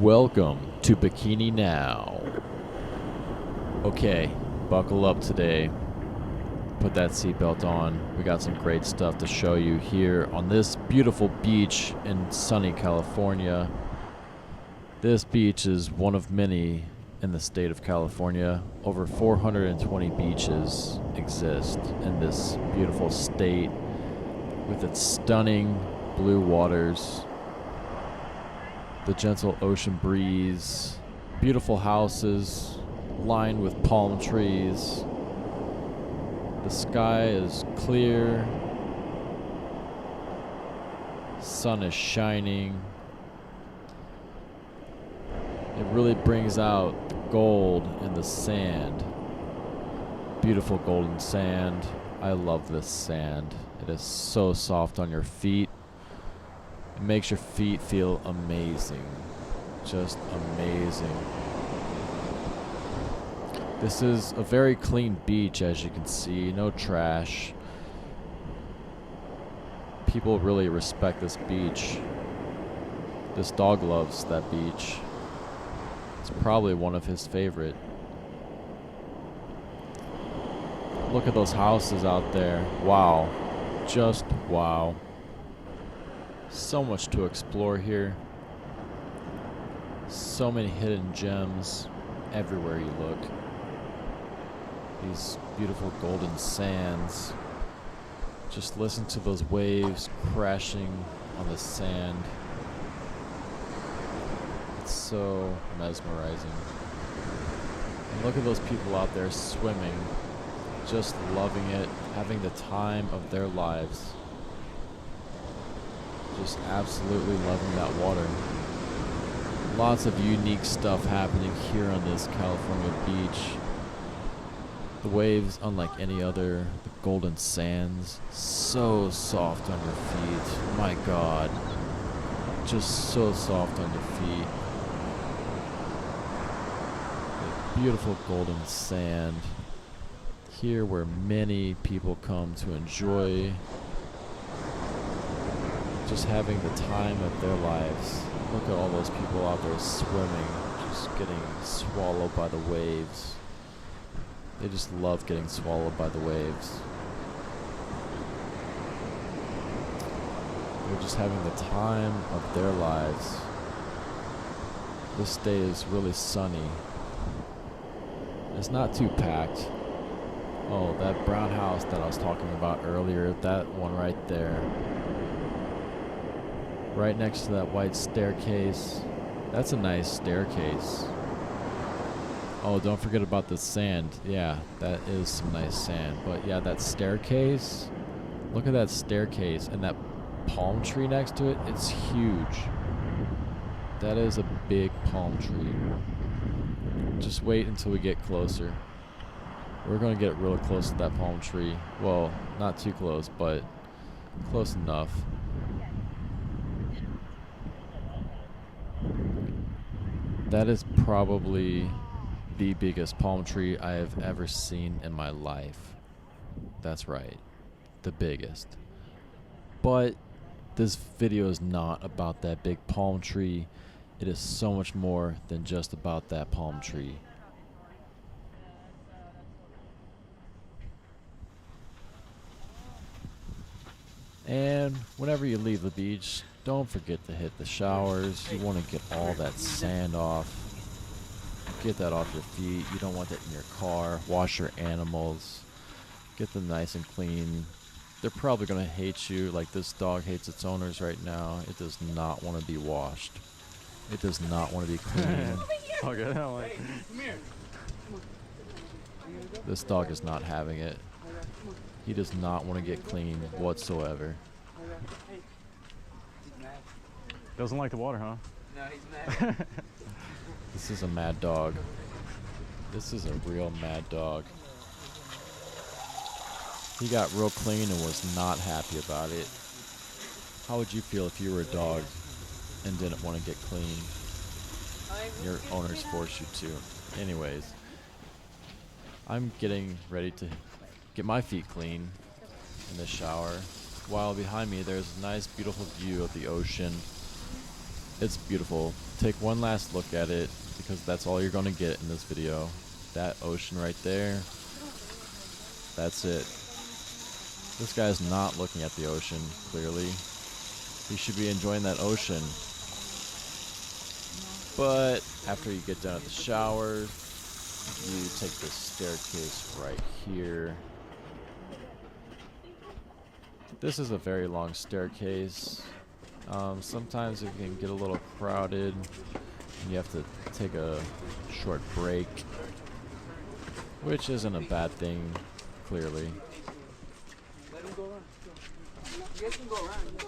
Welcome to Bikini Now. Okay, buckle up today. Put that seatbelt on. We got some great stuff to show you here on this beautiful beach in sunny California. This beach is one of many in the state of California. Over 420 beaches exist in this beautiful state with its stunning blue waters, the gentle ocean breeze, beautiful houses lined with palm trees. The sky is clear, sun is shining. It really brings out the gold in the sand. Beautiful golden sand. I love this sand. It is so soft on your feet. It makes your feet feel amazing. Just amazing. This is a very clean beach, as you can see. No trash. People really respect this beach. This dog loves that beach. It's probably one of his favorite. Look at those houses out there. Wow. Just wow. So much to explore here. So many hidden gems everywhere you look. These beautiful golden sands. Just listen to those waves crashing on the sand. It's so mesmerizing. And look at those people out there swimming, just loving it, having the time of their lives. Just absolutely loving that water. Lots of unique stuff happening here on this California beach. The waves, unlike any other, the golden sands, so soft on your feet. My God, just so soft on your feet. The beautiful golden sand. Here where many people come to enjoy just having the time of their lives. Look at all those people out there swimming, just getting swallowed by the waves. They just love getting swallowed by the waves. They're just having the time of their lives. This day is really sunny. It's not too packed. Oh, that brown house that I was talking about earlier, that one right there. Right next to that white staircase. That's a nice staircase. Oh, don't forget about the sand. Yeah, that is some nice sand. But yeah, that staircase. Look at that staircase and that palm tree next to it. It's huge. That is a big palm tree. Just wait until we get closer. We're going to get real close to that palm tree. Well, not too close, but close enough. That is probably the biggest palm tree I have ever seen in my life. That's right, the biggest. But this video is not about that big palm tree. It is so much more than just about that palm tree. And whenever you leave the beach, don't forget to hit the showers. You want to get all that sand off. Get that off your feet. You don't want that in your car. Wash your animals. Get them nice and clean. They're probably going to hate you like this dog hates its owners right now. It does not want to be washed. It does not want to be clean. Okay, come here. This dog is not having it. He does not want to get clean whatsoever. Doesn't like the water, huh? No, he's mad. This is a mad dog. This is a real mad dog. He got real clean and was not happy about it. How would you feel if you were a dog and didn't want to get clean? Your owners forced you to. Anyways, I'm getting ready to get my feet clean in the shower, while behind me there's a nice beautiful view of the ocean It's beautiful. Take one last look at it because that's all you're going to get in this video. That ocean right there. That's it. This guy's not looking at the ocean, clearly. He should be enjoying that ocean. But after you get done at the shower, you take this staircase right here. This is a very long staircase. Sometimes it can get a little crowded and you have to take a short break, which isn't a bad thing, clearly. Let him go around. You guys can go around.